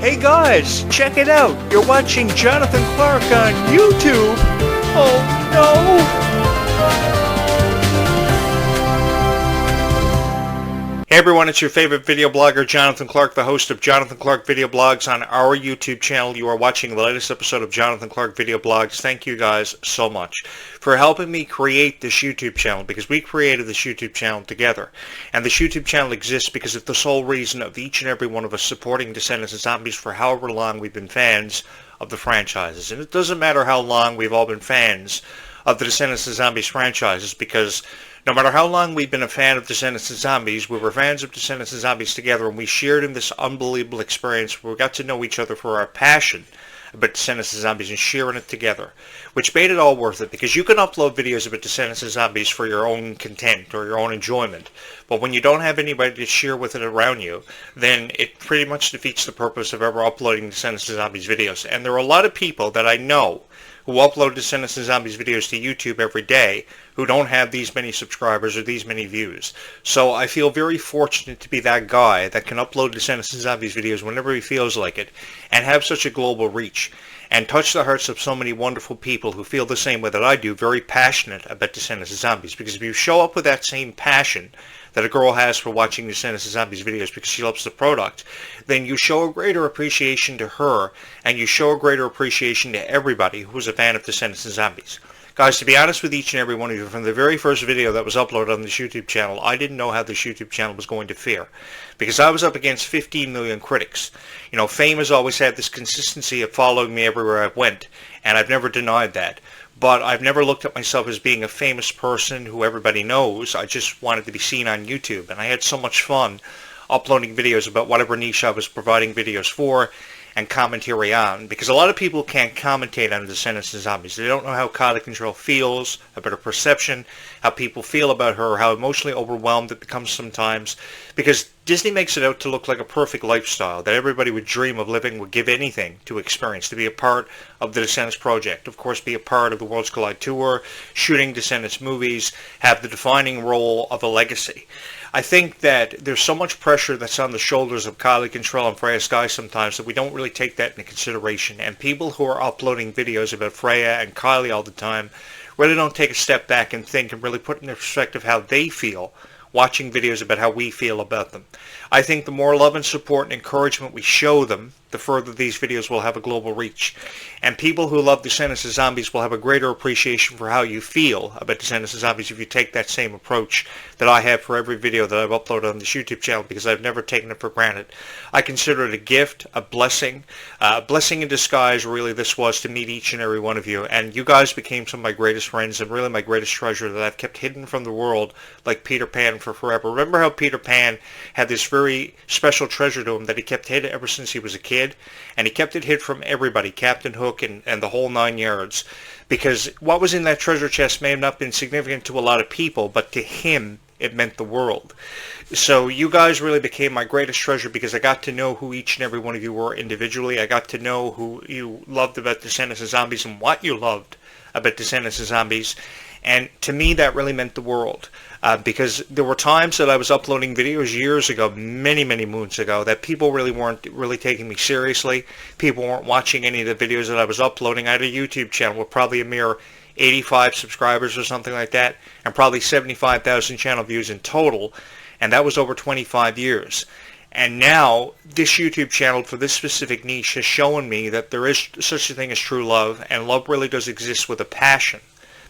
Hey guys, check it out. You're watching Jonathan Clarke on YouTube. Oh no. Hey everyone, it's your favorite video blogger, Jonathan Clarke, the host of Jonathan Clarke Video Blogs on our YouTube channel. You are watching the latest episode of Jonathan Clarke Video Blogs. Thank you guys so much for helping me create this YouTube channel, because we created this YouTube channel together. And this YouTube channel exists because of the sole reason of each and every one of us supporting Descendants and Zombies for however long we've been fans of the franchises. And it doesn't matter how long we've all been fans of the Descendants and Zombies franchises, because no matter how long we've been a fan of Descendants and Zombies, we were fans of Descendants and Zombies together, and we shared in this unbelievable experience where we got to know each other for our passion about Descendants and Zombies and sharing it together, which made it all worth it, because you can upload videos about Descendants and Zombies for your own content or your own enjoyment, but when you don't have anybody to share with it around you, then it pretty much defeats the purpose of ever uploading Descendants and Zombies videos. And there are a lot of people that I know who upload Descendants and Zombies videos to YouTube every day who don't have these many subscribers or these many views. So I feel very fortunate to be that guy that can upload Descendants and Zombies videos whenever he feels like it and have such a global reach and touch the hearts of so many wonderful people who feel the same way that I do, very passionate about Descendants and Zombies. Because if you show up with that same passion that a girl has for watching Descendants and Zombies videos because she loves the product, then you show a greater appreciation to her, and you show a greater appreciation to everybody who's a fan of Descendants and Zombies. Guys, to be honest with each and every one of you, from the very first video that was uploaded on this YouTube channel, I didn't know how this YouTube channel was going to fare, because I was up against 15 million critics. You know, fame has always had this consistency of following me everywhere I went, and I've never denied that. But I've never looked at myself as being a famous person who everybody knows. I just wanted to be seen on YouTube, and I had so much fun uploading videos about whatever niche I was providing videos for and commentary on, because a lot of people can't commentate on Descendants and Zombies. They don't know how Kylie Control feels about her perception, how people feel about her, how emotionally overwhelmed it becomes sometimes, because Disney makes it out to look like a perfect lifestyle that everybody would dream of living, would give anything to experience, to be a part of the Descendants project, of course be a part of the Worlds Collide tour, shooting Descendants movies, have the defining role of a legacy. I think that there's so much pressure that's on the shoulders of Kylie Control and Freya Skye sometimes that we don't really take that into consideration. And people who are uploading videos about Freya and Kylie all the time really don't take a step back and think and really put into perspective how they feel watching videos about how we feel about them. I think the more love and support and encouragement we show them, the further these videos will have a global reach. And people who love Descendants and Zombies will have a greater appreciation for how you feel about Descendants and Zombies if you take that same approach that I have for every video that I've uploaded on this YouTube channel, because I've never taken it for granted. I consider it a gift, a blessing in disguise, really this was, to meet each and every one of you. And you guys became some of my greatest friends and really my greatest treasure that I've kept hidden from the world, like Peter Pan, for forever. Remember how Peter Pan had this very special treasure to him that he kept hid ever since he was a kid? And he kept it hid from everybody, Captain Hook and the whole 9 yards, because what was in that treasure chest may have not been significant to a lot of people, but to him it meant the world. So you guys really became my greatest treasure, because I got to know who each and every one of you were individually. I got to know who you loved about Descendants and Zombies and what you loved about Descendants and Zombies. And to me, that really meant the world, because there were times that I was uploading videos years ago, many moons ago, that people really weren't taking me seriously. People weren't watching any of the videos that I was uploading. I had a YouTube channel with probably a mere 85 subscribers or something like that, and probably 75,000 channel views in total, and that was over 25 years. And now, this YouTube channel for this specific niche has shown me that there is such a thing as true love, and love really does exist with a passion,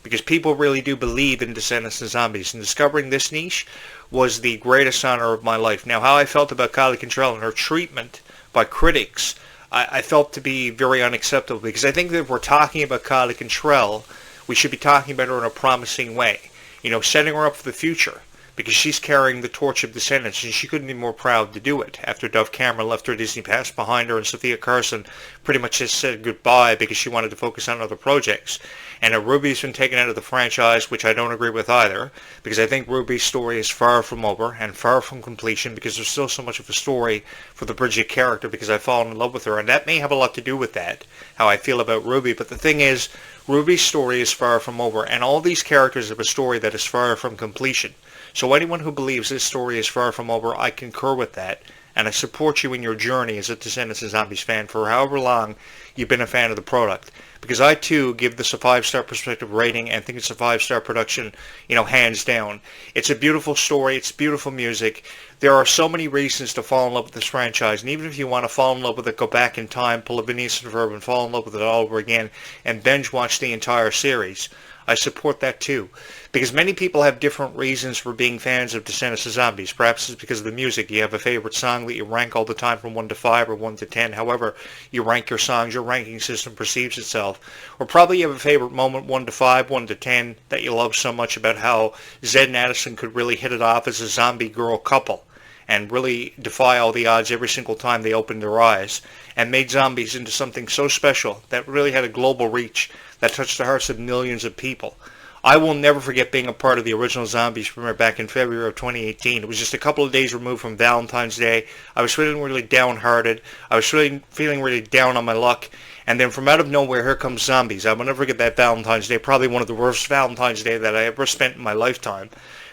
because people really do believe in Descendants and Zombies, and discovering this niche was the greatest honor of my life. Now, how I felt about Kylie Control and her treatment by critics, I felt to be very unacceptable, because I think that if we're talking about Kylie Control, we should be talking about her in a promising way, you know, setting her up for the future, because she's carrying the torch of Descendants, and she couldn't be more proud to do it after Dove Cameron left her Disney past behind her, and Sophia Carson pretty much just said goodbye because she wanted to focus on other projects. And Ruby's been taken out of the franchise, which I don't agree with either, because I think Ruby's story is far from over and far from completion, because there's still so much of a story for the Bridget character, because I've fallen in love with her, and that may have a lot to do with that, how I feel about Ruby. But the thing is, Ruby's story is far from over, and all these characters have a story that is far from completion. So anyone who believes this story is far from over, I concur with that, and I support you in your journey as a Descendants and Zombies fan for however long you've been a fan of the product. Because I, too, give this a 5-star perspective rating and think it's a 5-star production, hands down. It's a beautiful story. It's beautiful music. There are so many reasons to fall in love with this franchise. And even if you want to fall in love with it, go back in time, pull a Phineas and Ferb and fall in love with it all over again and binge watch the entire series, I support that too. Because many people have different reasons for being fans of Descendants of Zombies. Perhaps it's because of the music. You have a favorite song that you rank all the time from 1 to 5 or 1 to 10. However you rank your songs, your ranking system perceives itself. Or probably you have a favorite moment, 1 to 5, 1 to 10, that you love so much about how Zed and Addison could really hit it off as a zombie girl couple and really defy all the odds every single time they opened their eyes, and made zombies into something so special that really had a global reach that touched the hearts of millions of people. I will never forget being a part of the original Zombies premiere back in February of 2018. It was just a couple of days removed from Valentine's Day. I was feeling really downhearted. I was feeling really down on my luck. And then from out of nowhere, here comes Zombies. I will never forget that Valentine's Day, probably one of the worst Valentine's Day that I ever spent in my lifetime.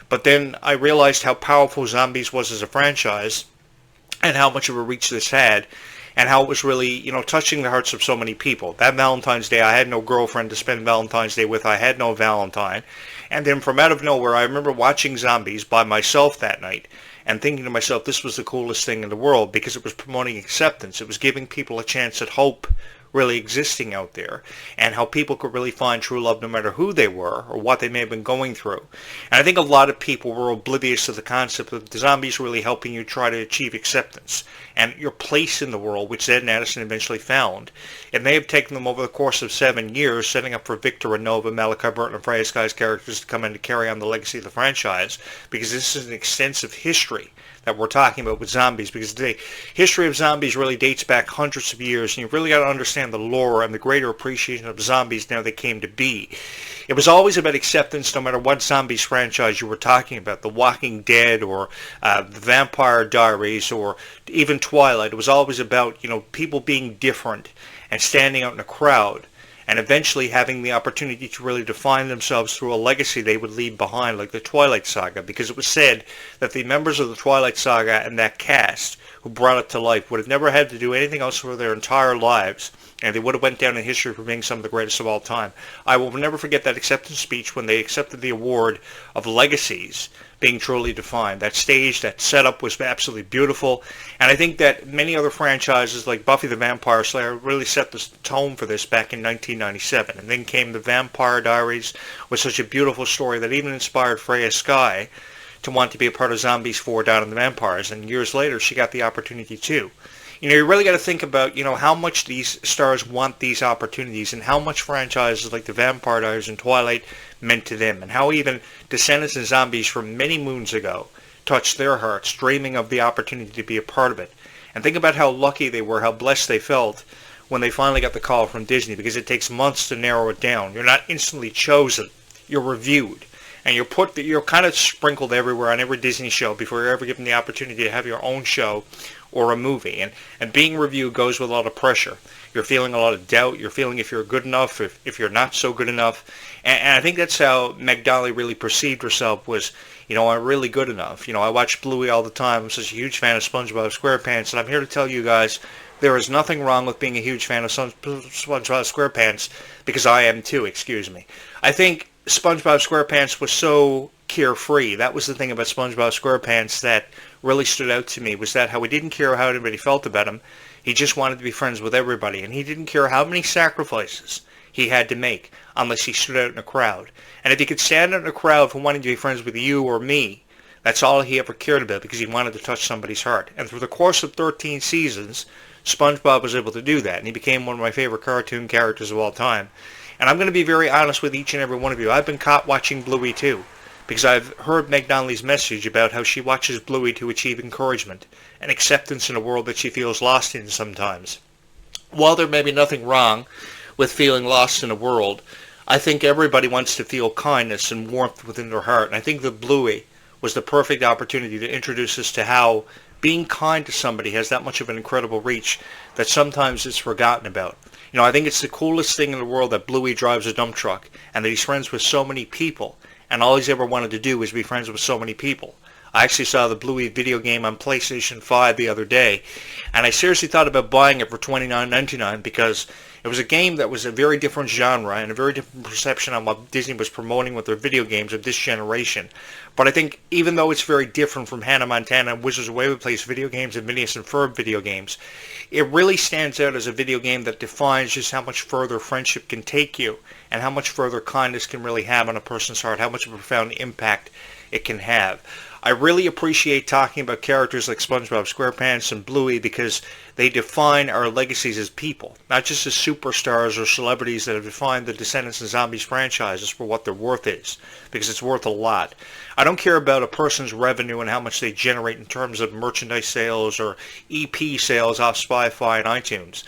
But then I realized how powerful Zombies was as a franchise and how much of a reach this had and how it was really, touching the hearts of so many people. That Valentine's Day, I had no girlfriend to spend Valentine's Day with. I had no Valentine. And then from out of nowhere, I remember watching Zombies by myself that night and thinking to myself, this was the coolest thing in the world because it was promoting acceptance. It was giving people a chance at hope really existing out there, and how people could really find true love no matter who they were or what they may have been going through. And I think a lot of people were oblivious to the concept of the zombies really helping you try to achieve acceptance and your place in the world, which Zed and Addison eventually found. It may have taken them over the course of 7 years, setting up for Victor and Nova, Malachi Burton, and Freya Skye's characters to come in to carry on the legacy of the franchise, because this is an extensive history that we're talking about with zombies, because the history of zombies really dates back hundreds of years, and you've really got to understand the lore and the greater appreciation of zombies now they came to be. It was always about acceptance no matter what zombies franchise you were talking about, The Walking Dead or The Vampire Diaries or even Twilight. It was always about, people being different and standing out in a crowd, and eventually having the opportunity to really define themselves through a legacy they would leave behind, like the Twilight Saga, because it was said that the members of the Twilight Saga and that cast who brought it to life would have never had to do anything else for their entire lives, and they would have went down in history for being some of the greatest of all time. I will never forget that acceptance speech when they accepted the award of legacies being truly defined. That stage, that setup was absolutely beautiful, and I think that many other franchises like Buffy the Vampire Slayer really set the tone for this back in 1997, and then came The Vampire Diaries with such a beautiful story that even inspired Freya Skye to want to be a part of Zombies 4 Down in the Vampires, and years later she got the opportunity too. You really got to think about, how much these stars want these opportunities and how much franchises like The Vampire Diaries and Twilight meant to them, and how even Descendants and Zombies from many moons ago touched their hearts, dreaming of the opportunity to be a part of it. And think about how lucky they were, how blessed they felt when they finally got the call from Disney, because it takes months to narrow it down. You're not instantly chosen. You're reviewed. And you're kind of sprinkled everywhere on every Disney show before you're ever given the opportunity to have your own show or a movie. And being reviewed goes with a lot of pressure. You're feeling a lot of doubt. You're feeling if you're good enough, if you're not so good enough. And I think that's how Meg Donnelly really perceived herself was, I'm really good enough. I watch Bluey all the time. I'm such a huge fan of SpongeBob SquarePants. And I'm here to tell you guys, there is nothing wrong with being a huge fan of SpongeBob SquarePants, because I am too, excuse me. I think SpongeBob SquarePants was so carefree. That was the thing about SpongeBob SquarePants that really stood out to me, was that how he didn't care how anybody felt about him. He just wanted to be friends with everybody, and he didn't care how many sacrifices he had to make unless he stood out in a crowd. And if he could stand out in a crowd for wanting to be friends with you or me, that's all he ever cared about, because he wanted to touch somebody's heart. And through the course of 13 seasons, SpongeBob was able to do that, and he became one of my favorite cartoon characters of all time. And I'm going to be very honest with each and every one of you. I've been caught watching Bluey too, because I've heard Meg Donnelly's message about how she watches Bluey to achieve encouragement and acceptance in a world that she feels lost in sometimes. While there may be nothing wrong with feeling lost in a world, I think everybody wants to feel kindness and warmth within their heart. And I think that Bluey was the perfect opportunity to introduce us to how being kind to somebody has that much of an incredible reach that sometimes it's forgotten about. I think it's the coolest thing in the world that Bluey drives a dump truck and that he's friends with so many people, and all he's ever wanted to do is be friends with so many people. I actually saw the Bluey video game on PlayStation 5 the other day, and I seriously thought about buying it for $29.99 because it was a game that was a very different genre and a very different perception on what Disney was promoting with their video games of this generation. But I think even though it's very different from Hannah Montana and Wizards of Waverly Place video games and Phineas and Ferb video games, it really stands out as a video game that defines just how much further friendship can take you and how much further kindness can really have on a person's heart, how much of a profound impact it can have. I really appreciate talking about characters like SpongeBob SquarePants and Bluey because they define our legacies as people, not just as superstars or celebrities that have defined the Descendants and Zombies franchises for what their worth is, because it's worth a lot. I don't care about a person's revenue and how much they generate in terms of merchandise sales or EP sales off Spotify and iTunes.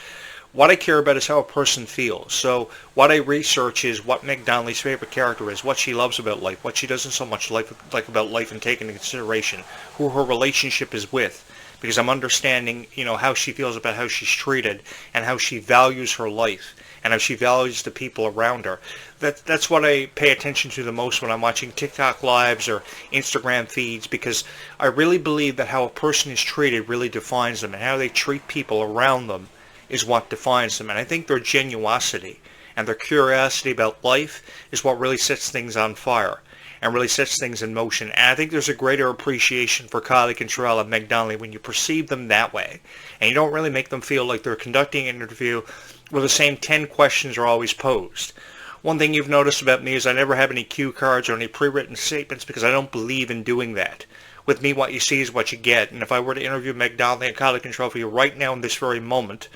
What I care about is how a person feels. So what I research is what Meg Donnelly's favorite character is, what she loves about life, what she doesn't so much like about life, and take into consideration who her relationship is with, because I'm understanding, how she feels about how she's treated and how she values her life and how she values the people around her. That's what I pay attention to the most when I'm watching TikTok lives or Instagram feeds, because I really believe that how a person is treated really defines them, and how they treat people around them is what defines them. And I think their genuosity and their curiosity about life is what really sets things on fire and really sets things in motion. And I think there's a greater appreciation for Kylie Cantrell and Meg Donnelly when you perceive them that way, and you don't really make them feel like they're conducting an interview where the same 10 questions are always posed. One thing you've noticed about me is I never have any cue cards or any pre-written statements, because I don't believe in doing that. With me, what you see is what you get. And if I were to interview Meg Donnelly and Kylie Cantrell for you right now in this very moment,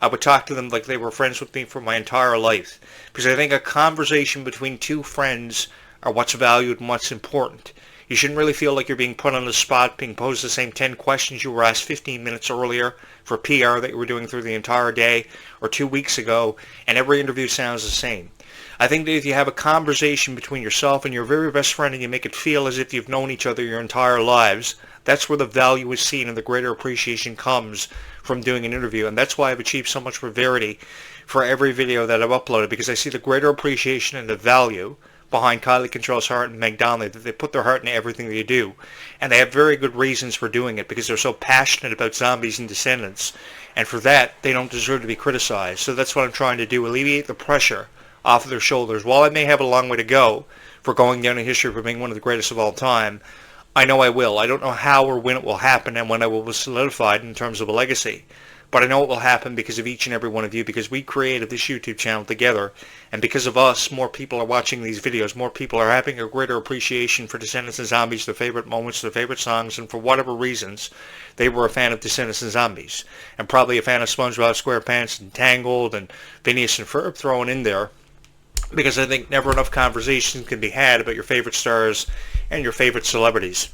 I would talk to them like they were friends with me for my entire life. Because I think a conversation between two friends are what's valued and what's important. You shouldn't really feel like you're being put on the spot, being posed the same 10 questions you were asked 15 minutes earlier for PR that you were doing through the entire day or 2 weeks ago, and every interview sounds the same. I think that if you have a conversation between yourself and your very best friend and you make it feel as if you've known each other your entire lives, that's where the value is seen and the greater appreciation comes from doing an interview. And that's why I've achieved so much severity for every video that I've uploaded, because I see the greater appreciation and the value behind Kylie Cantrell's heart and Meg Donnelly, that they put their heart into everything they do. And they have very good reasons for doing it, because they're so passionate about zombies and Descendants. And for that, they don't deserve to be criticized. So that's what I'm trying to do, alleviate the pressure off of their shoulders. While I may have a long way to go for going down in history for being one of the greatest of all time, I know I will. I don't know how or when it will happen and when I will be solidified in terms of a legacy. But I know it will happen because of each and every one of you, because we created this YouTube channel together. And because of us, more people are watching these videos. More people are having a greater appreciation for Descendants and Zombies, their favorite moments, their favorite songs, and for whatever reasons, they were a fan of Descendants and Zombies. And probably a fan of SpongeBob SquarePants and Tangled and Phineas and Ferb thrown in there. Because I think never enough conversations can be had about your favorite stars and your favorite celebrities.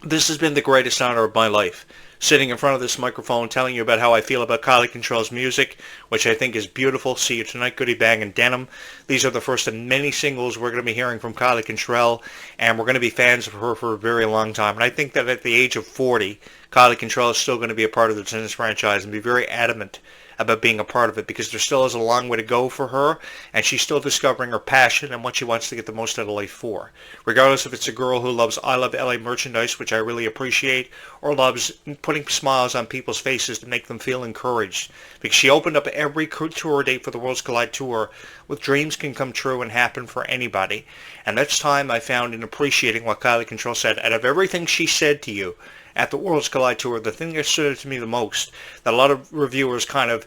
This has been the greatest honor of my life, sitting in front of this microphone telling you about how I feel about Kylie Cantrell's music, which I think is beautiful. See You Tonight, Goodie Bag, and Denim. These are the first of many singles we're going to be hearing from Kylie Cantrell, and we're going to be fans of her for a very long time. And I think that at the age of 40, Kylie Cantrell is still going to be a part of the Descendants franchise and be very adamant about being a part of it, because there still is a long way to go for her, and she's still discovering her passion and what she wants to get the most out of life for. Regardless if it's a girl who loves I Love LA merchandise, which I really appreciate, or loves putting smiles on people's faces to make them feel encouraged. Because she opened up every tour date for the Worlds Collide Tour with dreams can come true and happen for anybody. And that's time I found in appreciating what Kylie Cantrell said. Out of everything she said to you at the Worlds Collide Tour, the thing that stood out to me the most, that a lot of reviewers kind of,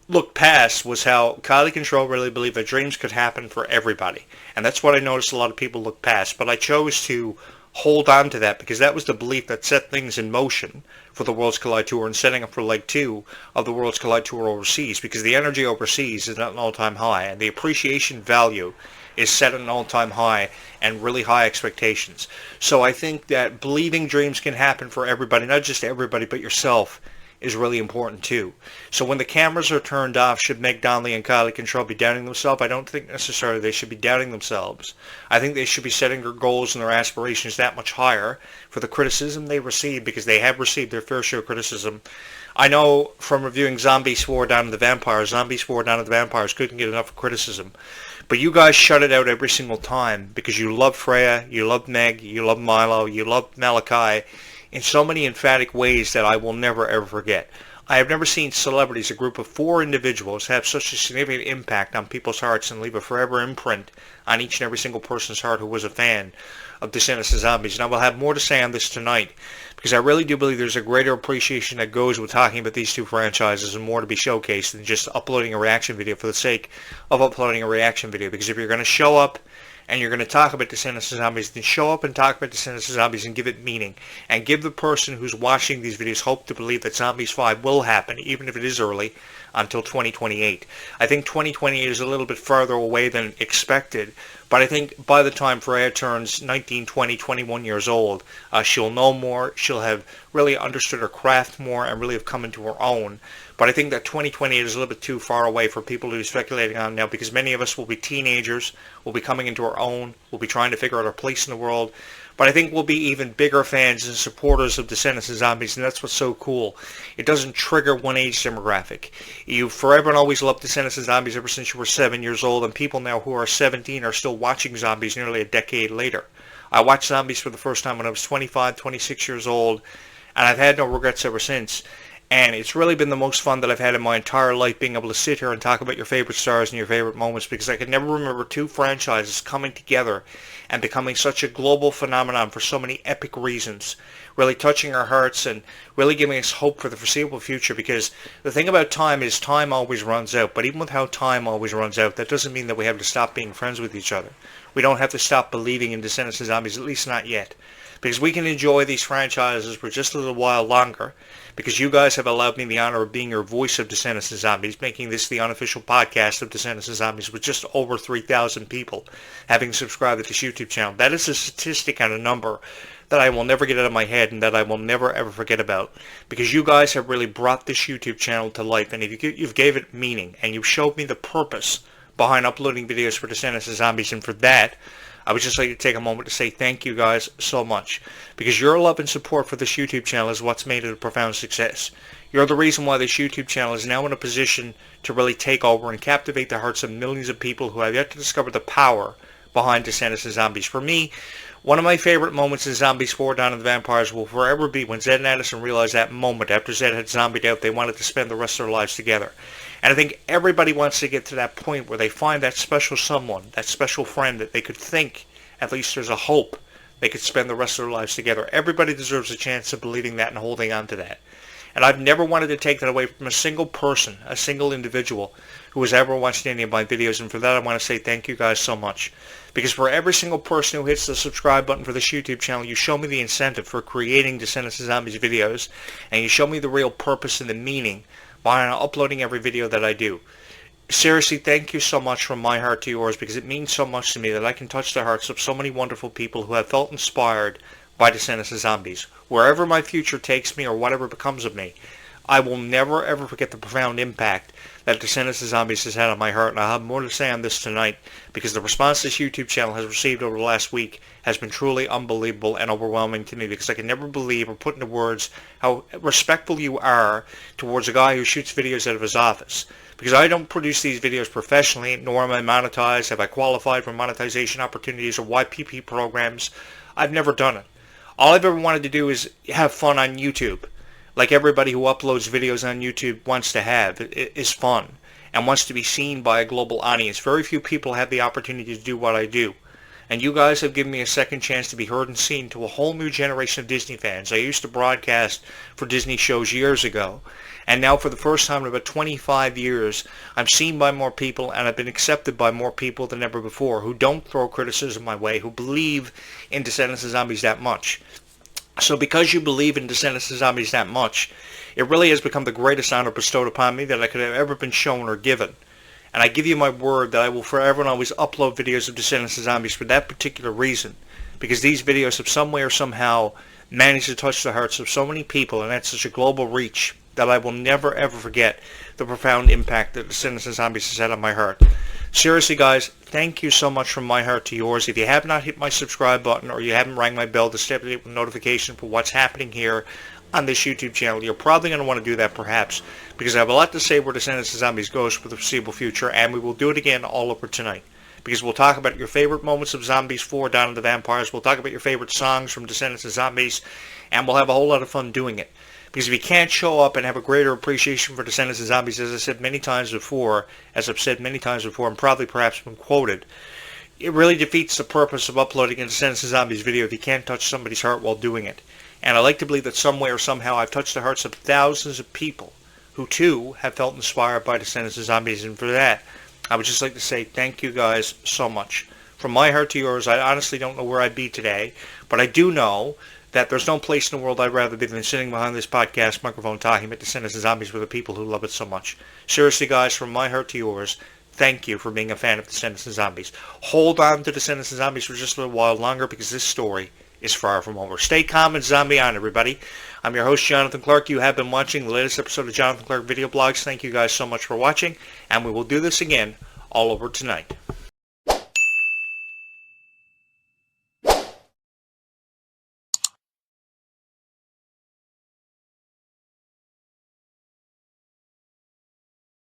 looked past, was how Kylie Cantrell really believed that dreams could happen for everybody. And that's what I noticed a lot of people look past. But I chose to hold on to that, because that was the belief that set things in motion for the Worlds Collide Tour and setting up for leg 2 of the Worlds Collide Tour overseas, because the energy overseas is at an all-time high, and the appreciation value is set at an all-time high and really high expectations. So I think that believing dreams can happen for everybody, not just everybody, but yourself, is really important too. So when the cameras are turned off, should Meg Donnelly and Kylie Cantrell be doubting themselves? I don't think necessarily they should be doubting themselves. I think they should be setting their goals and their aspirations that much higher for the criticism they receive, because they have received their fair share of criticism. I know from reviewing Zombies Swore Down to the Vampires, Zombies Swore Down to the Vampires couldn't get enough criticism. But you guys shut it out every single time because you love Freya, you love Meg, you love Milo, you love Malachi in so many emphatic ways that I will never ever forget. I have never seen celebrities, a group of 4 individuals, have such a significant impact on people's hearts and leave a forever imprint on each and every single person's heart who was a fan of Descendants of Zombies. And I will have more to say on this tonight because I really do believe there's a greater appreciation that goes with talking about these 2 franchises and more to be showcased than just uploading a reaction video for the sake of uploading a reaction video. Because if you're going to show up and you're going to talk about Descendants of Zombies, then show up and talk about Descendants of Zombies and give it meaning. And give the person who's watching these videos hope to believe that Zombies 5 will happen, even if it is early, until 2028. I think 2028 is a little bit farther away than expected, but I think by the time Freya turns 19, 20, 21 years old, she'll know more, she'll have really understood her craft more, and really have come into her own. But I think that 2028 is a little bit too far away for people to be speculating on now, because many of us will be teenagers, will be coming into our own, will be trying to figure out our place in the world. But I think we'll be even bigger fans and supporters of Descendants of Zombies, and that's what's so cool. It doesn't trigger one age demographic. You forever and always loved Descendants of Zombies ever since you were 7 years old, and people now who are 17 are still watching Zombies nearly a decade later. I watched Zombies for the first time when I was 25, 26 years old, and I've had no regrets ever since. And it's really been the most fun that I've had in my entire life, being able to sit here and talk about your favorite stars and your favorite moments, because I can never remember 2 franchises coming together and becoming such a global phenomenon for so many epic reasons, really touching our hearts and really giving us hope for the foreseeable future. Because the thing about time is time always runs out, but even with how time always runs out, that doesn't mean that we have to stop being friends with each other. We don't have to stop believing in Descendants of Zombies, at least not yet. Because we can enjoy these franchises for just a little while longer, because you guys have allowed me the honor of being your voice of Descendants of Zombies, making this the unofficial podcast of Descendants of Zombies with just over 3,000 people having subscribed to this YouTube channel. That is a statistic and a number that I will never get out of my head and that I will never ever forget about, because you guys have really brought this YouTube channel to life, and you've gave it meaning, and you've showed me the purpose behind uploading videos for Descendants of Zombies, and for that, I would just like to take a moment to say thank you guys so much, because your love and support for this YouTube channel is what's made it a profound success. You're the reason why this YouTube channel is now in a position to really take over and captivate the hearts of millions of people who have yet to discover the power behind Descendants of Zombies. For me, one of my favorite moments in Zombies 4: Dawn of the Vampires will forever be when Zed and Addison realized that moment after Zed had zombied out, they wanted to spend the rest of their lives together. And I think everybody wants to get to that point where they find that special someone, that special friend that they could think, at least there's a hope, they could spend the rest of their lives together. Everybody deserves a chance of believing that and holding on to that. And I've never wanted to take that away from a single person, a single individual who has ever watched any of my videos. And for that, I want to say thank you guys so much. Because for every single person who hits the subscribe button for this YouTube channel, you show me the incentive for creating Descendants of Zombies videos, and you show me the real purpose and the meaning behind uploading every video that I do. Seriously, thank you so much from my heart to yours, because it means so much to me that I can touch the hearts of so many wonderful people who have felt inspired by Descendants of Zombies. Wherever my future takes me or whatever becomes of me, I will never ever forget the profound impact that Descendants of Zombies has had on my heart, and I'll have more to say on this tonight, because the response this YouTube channel has received over the last week has been truly unbelievable and overwhelming to me, because I can never believe or put into words how respectful you are towards a guy who shoots videos out of his office. Because I don't produce these videos professionally, nor am I monetized, have I qualified for monetization opportunities or YPP programs. I've never done it. All I've ever wanted to do is have fun on YouTube, like everybody who uploads videos on YouTube wants to have. It is fun and wants to be seen by a global audience. Very few people have the opportunity to do what I do. And you guys have given me a second chance to be heard and seen to a whole new generation of Disney fans. I used to broadcast for Disney shows years ago, and now for the first time in about 25 years, I'm seen by more people, and I've been accepted by more people than ever before, who don't throw criticism my way, who believe in Descendants of Zombies that much. So because you believe in Descendants of Zombies that much, it really has become the greatest honor bestowed upon me that I could have ever been shown or given. And I give you my word that I will forever and always upload videos of Descendants of Zombies for that particular reason. Because these videos have some way or somehow managed to touch the hearts of so many people, and that's such a global reach, that I will never ever forget the profound impact that Descendants of Zombies has had on my heart. Seriously guys, thank you so much from my heart to yours. If you have not hit my subscribe button, or you haven't rang my bell to step with notification for what's happening here on this YouTube channel, you're probably going to want to do that perhaps, because I have a lot to say where Descendants of Zombies goes for the foreseeable future, and we will do it again all over tonight. because we'll talk about your favorite moments of Zombies 4, Dawn of the Vampires. We'll talk about your favorite songs from Descendants and Zombies, and we'll have a whole lot of fun doing it. Because if you can't show up and have a greater appreciation for Descendants and Zombies, as I've said many times before, and probably perhaps been quoted, it really defeats the purpose of uploading a Descendants and Zombies video if you can't touch somebody's heart while doing it. And I like to believe that some way or somehow I've touched the hearts of thousands of people who too have felt inspired by Descendants and Zombies, and for that I would just like to say thank you guys so much. From my heart to yours, I honestly don't know where I'd be today, but I do know that there's no place in the world I'd rather be than sitting behind this podcast microphone talking about Descendants and Zombies with the people who love it so much. Seriously guys, from my heart to yours, thank you for being a fan of Descendants and Zombies. Hold on to Descendants and Zombies for just a little while longer, because this story is far from over. Stay calm and zombie on, everybody. I'm your host, Jonathan Clarke. You have been watching the latest episode of Jonathan Clarke Video Blogs. Thank you guys so much for watching, and we will do this again all over tonight.